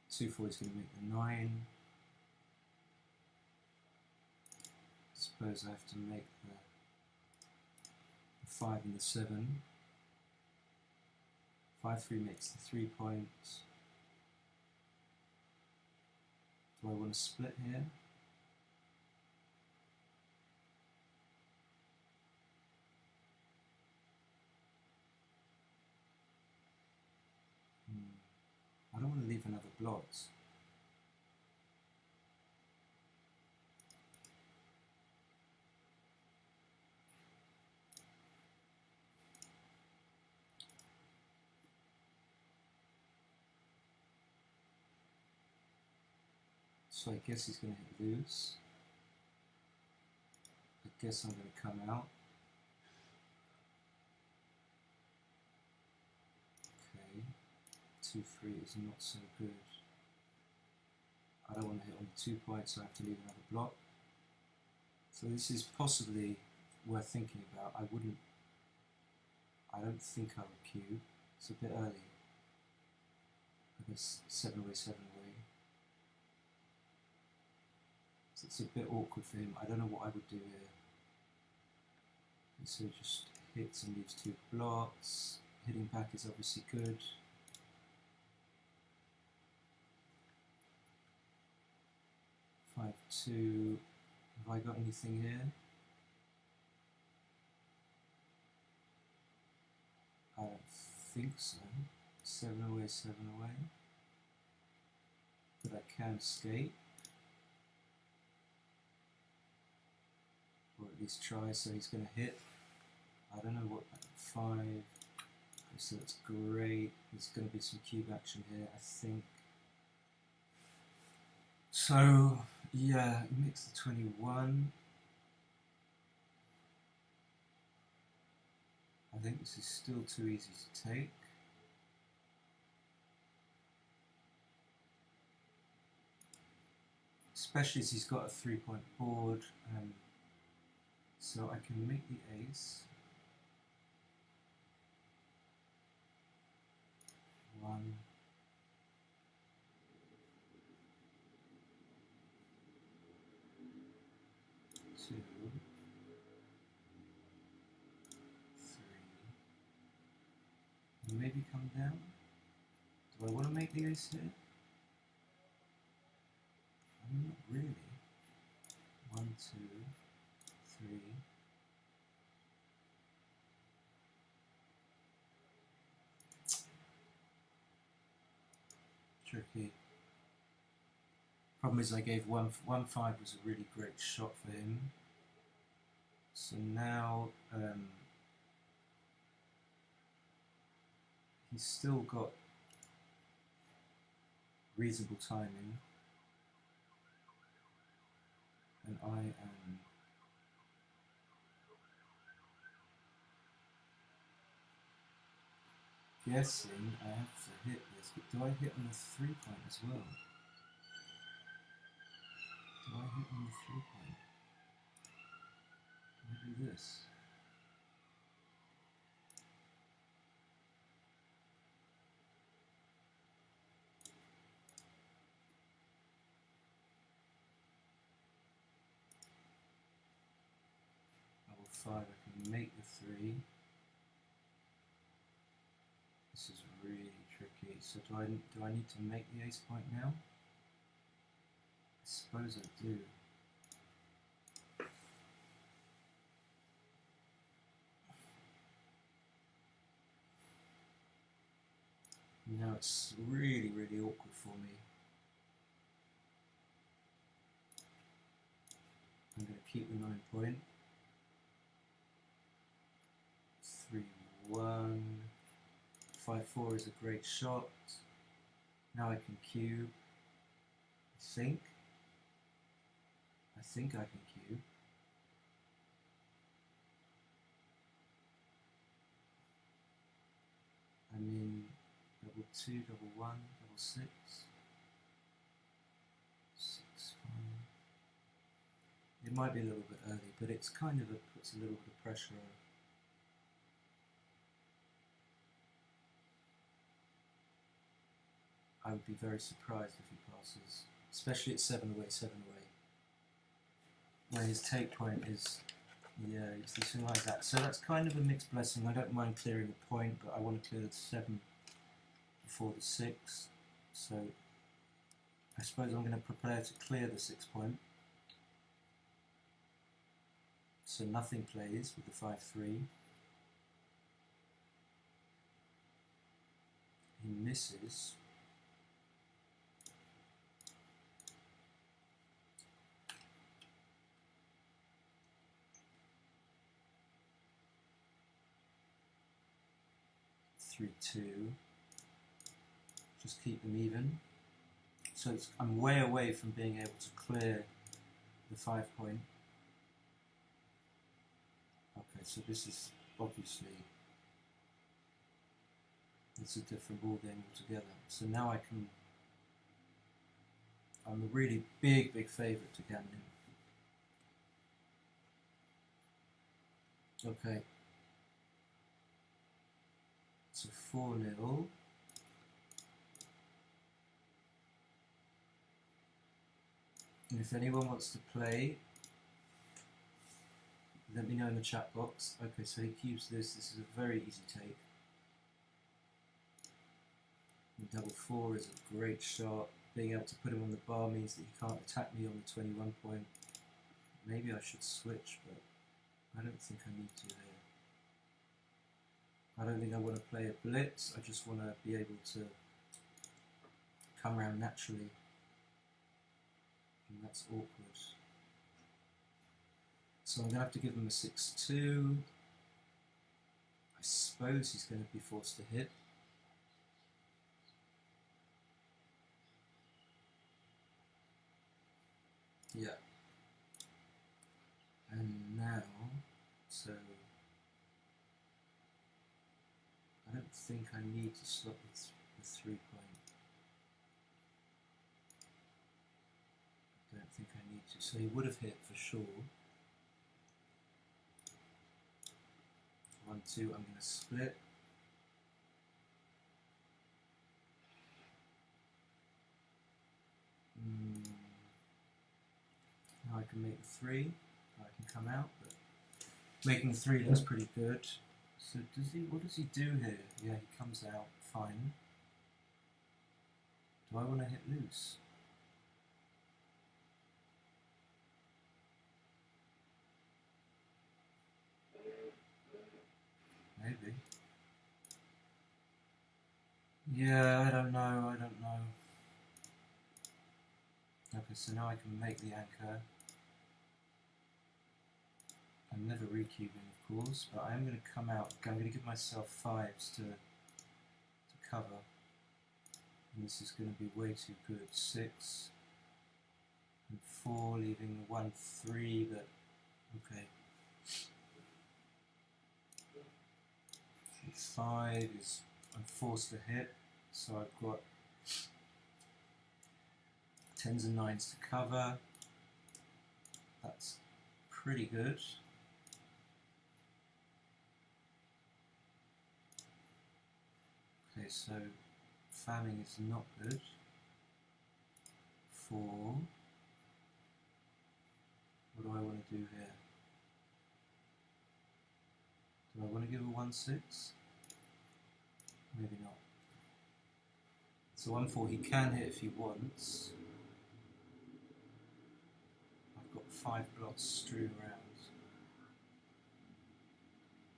2-4 is going to make the 9. Suppose I have to make the 5 and the 7. 5-3 makes the 3 points. Do I want to split here? I don't want to leave another blot. So I guess he's going to hit loose. I guess I'm going to come out. Okay, 2-3 is not so good. I don't want to hit on the 2 points, so I have to leave another block. So this is possibly worth thinking about. I don't think I would cube. It's a bit early. I guess 7 away, 7 away. So it's a bit awkward for him. I don't know what I would do here. And so just hits and leaves 2 blocks. Hitting back is obviously good. Five, 2. Have I got anything here? I don't think so. 7 away, 7 away. But I can skate. Or at least try, so he's going to hit. I don't know what, 5. So that's great. There's going to be some cube action here, I think. So, yeah, he makes the 21. I think this is still too easy to take. Especially as he's got a 3-point board. So I can make the ace. 1. 2. 3. Maybe come down. Do I want to make the ace here? Not really. 1, 2, 3. Tricky. Problem is I gave 1-5 was a really great shot for him. So now he's still got reasonable timing, and I am guessing I have to hit this, but do I hit on the 3-point as well? Do I hit on the 3-point? Maybe this. Level 5, I can make the 3. This is really tricky. So do I need to make the ace point now? I suppose I do. Now it's really, really awkward for me. I'm going to keep the 9-point. 3-1. 5-4 is a great shot. Now I can cube. I think I can cube. I mean, double 2, double 1, double 6. 6, 5. It might be a little bit early, but it's kind of puts a little bit of pressure on. I would be very surprised if he passes, especially at 7 away, 7 away. Where his take point is, yeah, it's something like that. So that's kind of a mixed blessing. I don't mind clearing the point, but I want to clear the 7 before the 6. So I suppose I'm going to prepare to clear the 6-point. So nothing plays with the 5-3. He misses. Three, 2. Just keep them even. So I'm way away from being able to clear the 5 point. Okay, so this is obviously, it's a different ball game altogether. So now I'm a really big favourite to gammon him. Okay. So 4-0. And if anyone wants to play, let me know in the chat box. Okay, so he keeps this. This is a very easy take. And double 4 is a great shot. Being able to put him on the bar means that he can't attack me on the 21 point. Maybe I should switch, but I don't think I need to here. I don't think I want to play a blitz. I just want to be able to come around naturally. And that's awkward. So I'm going to have to give him a 6-2. I suppose he's going to be forced to hit. Yeah. And now, so I don't think I need to slot the 3 point. I don't think I need to. So he would have hit for sure. 1-2, I'm going to split. Now I can make the 3. I can come out, but making the 3 looks pretty good. So what does he do here? Yeah, he comes out, fine. Do I want to hit loose? Maybe. Yeah, I don't know. Okay, so now I can make the anchor. I'm never recubing, of course, but I am going to come out. I'm going to give myself 5s to cover. And this is going to be way too good. 6 and 4, leaving 1-3, but okay. 5 is, I'm forced to hit, so I've got 10s and 9s to cover. That's pretty good. Okay, so famming is not good. 4. What do I want to do here? Do I want to give a 1-6? Maybe not. So 1-4 he can hit if he wants. I've got 5 blocks strewn around.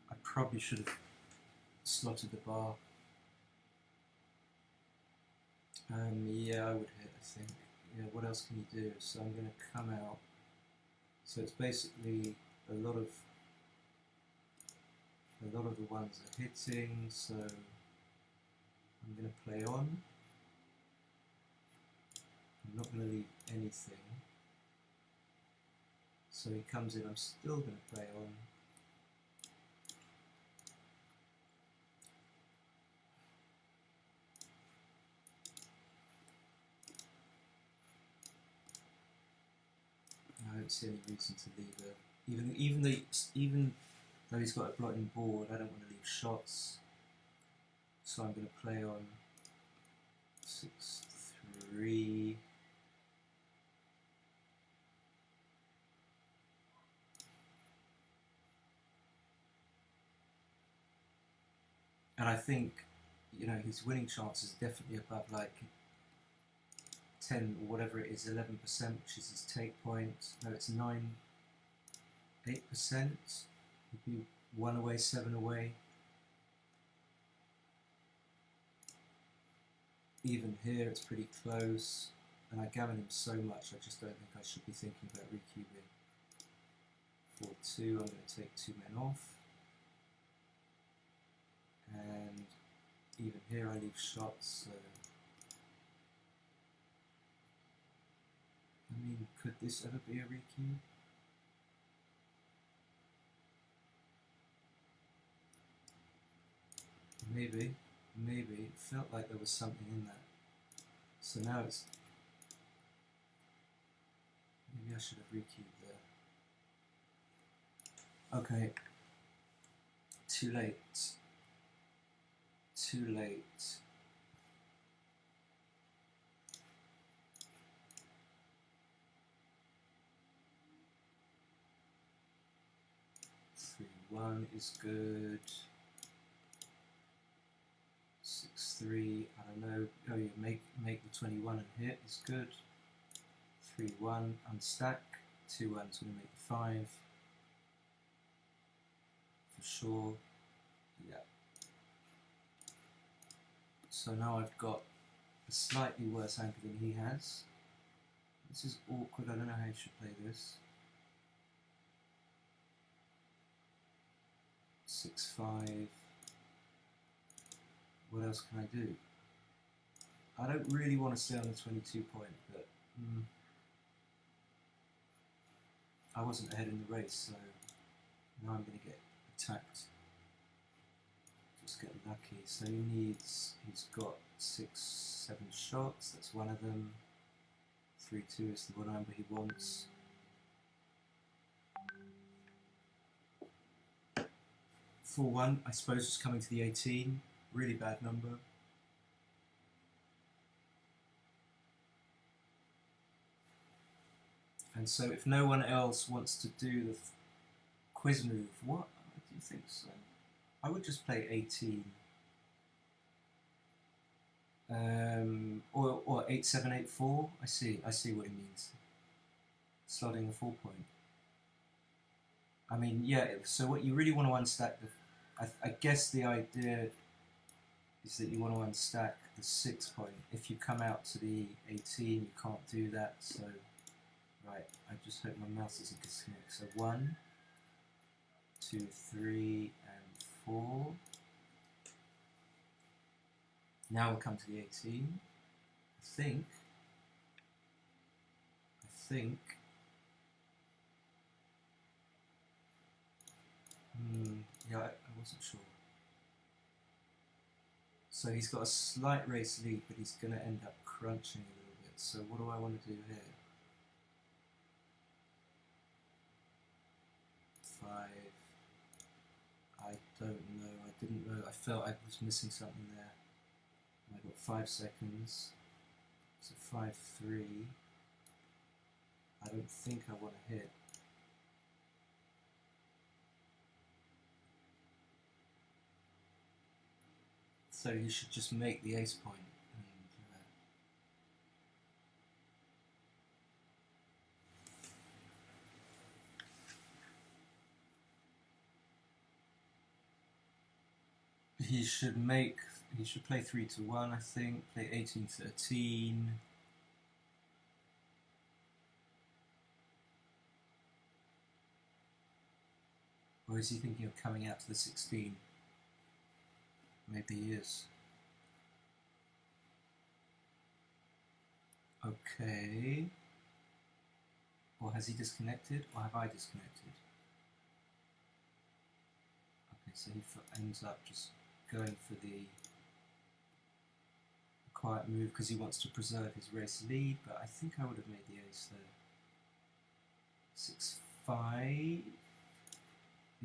I probably should have slotted the bar. Yeah, I would hit, I think. Yeah, what else can you do? So I'm going to come out. So it's basically a lot of the ones are hitting, so I'm going to play on. I'm not going to leave anything. So he comes in, I'm still going to play on. I don't see any reason to leave it. Even though he's got a blotting board, I don't want to leave shots. So I'm going to play on 6-3. And I think, you know, his winning chance is definitely above like 10 or whatever it is, 11%, which is his take point. No, it's 8%. He'd be 1 away, 7 away. Even here, it's pretty close. And I gammon him so much, I just don't think I should be thinking about recubing. 4-2, I'm going to take 2 men off. And even here I leave shots, so Could this ever be a requeue? Maybe. It felt like there was something in that. So now it's... Maybe I should have requeued there. Okay. Too late. Too late. One is good. 6-3. I don't know. Oh, you make the 21 and hit is good. 3-1 unstack. 2-1's going to make the 5 for sure. Yeah. So now I've got a slightly worse anchor than he has. This is awkward. I don't know how you should play this. 6-5. What else can I do? I don't really want to stay on the 22 point, but I wasn't ahead in the race, so now I'm going to get attacked. Just get lucky. So he's got 6-7 shots. That's one of them. 3-2 is the one number he wants. 4-1, I suppose, is coming to the 18. Really bad number. And so if no one else wants to do the quiz move, what do you think so? I would just play 18. Or 8-7-8-4. I see what he means. Slotting a 4 point. I mean, yeah, so what you really want to unstack I guess the idea is that you want to unstack the 6 point. If you come out to the 18, you can't do that, so right, I just hope my mouse doesn't disconnect. So 1, 2, 3, and 4. Now we'll come to the 18. I think yeah, I wasn't sure. So he's got a slight race lead, but he's going to end up crunching a little bit. So what do I want to do here? 5. I don't know. I didn't know. I felt I was missing something there. I got 5 seconds. So 5-3. I don't think I want to hit. So you should just make the ace point. He should play 3-1, I think. Play 18-13. Or is he thinking of coming out to the 16? Maybe he is. Okay. Or has he disconnected? Or have I disconnected? Okay, so he ends up just going for the quiet move because he wants to preserve his race lead, but I think I would have made the ace there. 6-5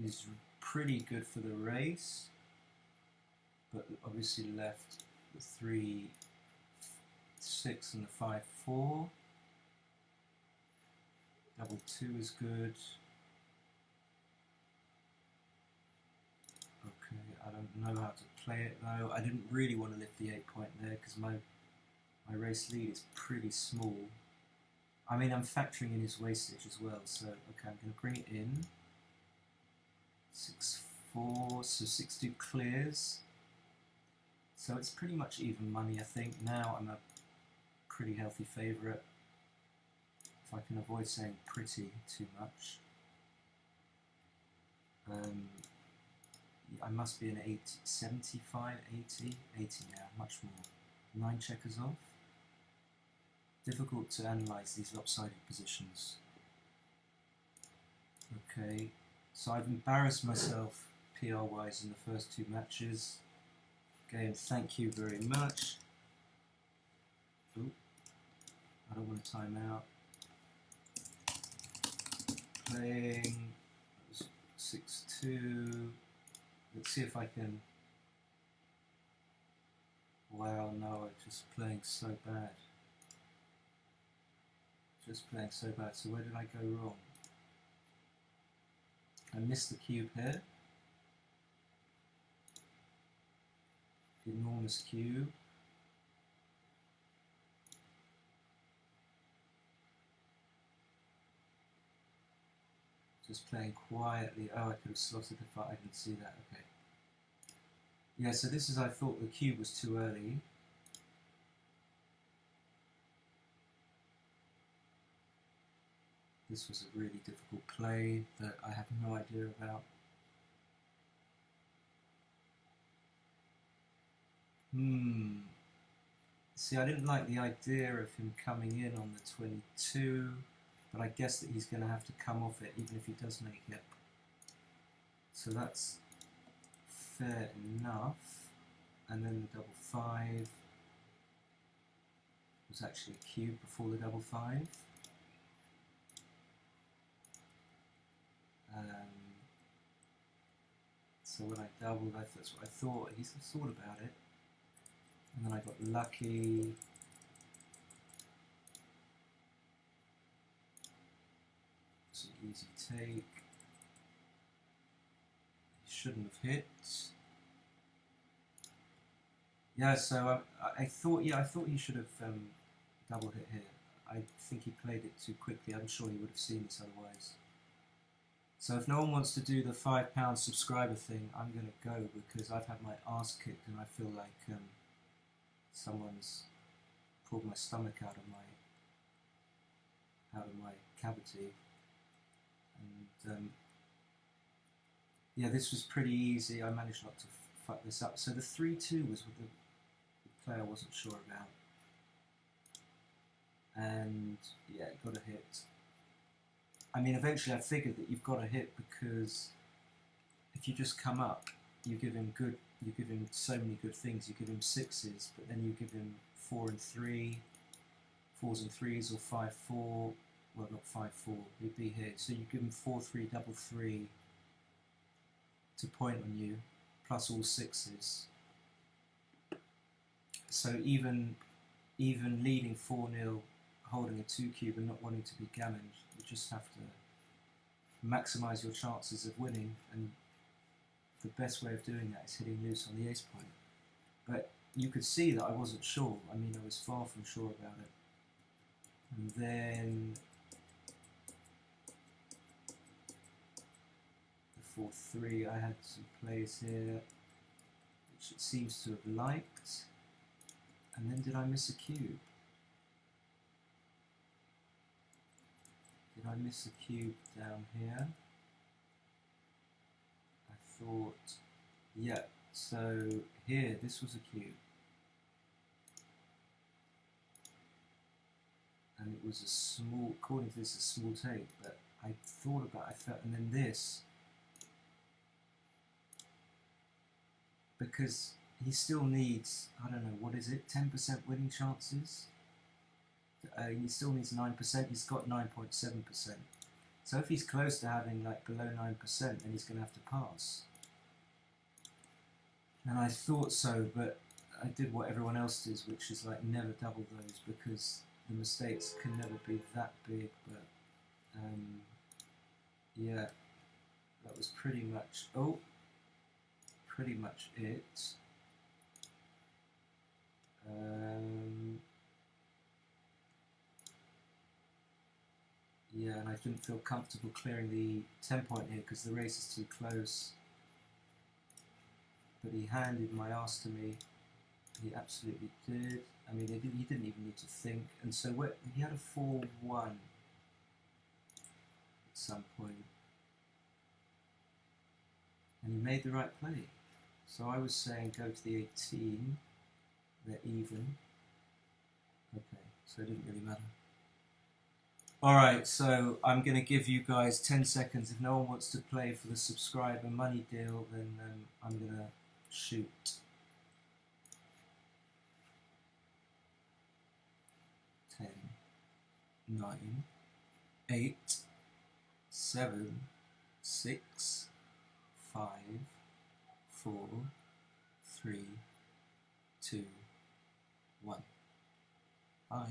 is pretty good for the race, but obviously left the 3-6 and the 5-4. Double 2 is good. Okay, I don't know how to play it though. I didn't really want to lift the 8 point there because my race lead is pretty small. I mean, I'm factoring in his wastage as well, so okay, I'm going to bring it in. 6-4, so 6-2 clears. So it's pretty much even money, I think. Now I'm a pretty healthy favourite. If I can avoid saying pretty too much. I must be an 80, 75, 80 now, much more. 9 checkers off. Difficult to analyse these lopsided positions. Okay, so I've embarrassed myself PR-wise in the first two matches. Again, thank you very much. Ooh, I don't want to time out. Playing 6-2. Let's see if I can. Wow, no, I'm just playing so bad. Just playing so bad. So where did I go wrong? I missed the cube here. The enormous cube. Just playing quietly. Oh, I could have slotted the fight. I didn't see that. Okay. Yeah, so this is, I thought the cube was too early. This was a really difficult play that I have no idea about. See, I didn't like the idea of him coming in on the 22, but I guess that he's going to have to come off it even if he does make it. So that's fair enough. And then the double 5 was actually a cube before the double 5. So when I doubled, that's what I thought. He's thought about it. And then I got lucky. It's an easy take. He shouldn't have hit. Yeah, so I thought he should have double hit here. I think he played it too quickly. I'm sure he would have seen this otherwise. So if no one wants to do the £5 subscriber thing, I'm going to go because I've had my ass kicked and I feel like someone's pulled my stomach out of my cavity. And yeah, this was pretty easy. I managed not to fuck this up. So the 3-2 was what the player I wasn't sure about. And yeah, got a hit. I mean, eventually I figured that you've got to hit because if you just come up, you give him so many good things. You give him 6s, but then you give him 4 and 3, 4s and 3s, or 5-4. Well, not 5-4. He'd be here. So you give him 4-3, double 3 to point on you, plus all 6s. So even leading 4-0, holding a 2 cube and not wanting to be gammoned, you just have to maximise your chances of winning, and the best way of doing that is hitting loose on the ace point. But you could see that I wasn't sure. I mean, I was far from sure about it. And then the 4-3, I had some plays here which it seems to have liked. And then did I miss a cube? Did I miss a cube down here? I thought, yeah, so here, this was a cube. And it was a small, according to this, a small take, but I thought about it, and then this, because he still needs, I don't know, what is it, 10% winning chances? He still needs 9%, he's got 9.7%. So if he's close to having like below 9%, then he's going to have to pass. And I thought so, but I did what everyone else does, which is like never double those, because the mistakes can never be that big. But yeah, that was pretty much it. Yeah, and I didn't feel comfortable clearing the 10-point here because the race is too close. But he handed my ass to me. He absolutely did. I mean, he didn't even need to think. And so he had a 4-1 at some point. And he made the right play. So I was saying go to the 18. They're even. Okay. so it didn't really matter. Alright, so I'm going to give you guys 10 seconds. If no one wants to play for the subscriber money deal, then I'm going to shoot. 10, 9, 8, 7, 6, 5, 4, 3, 2, 1. Bye.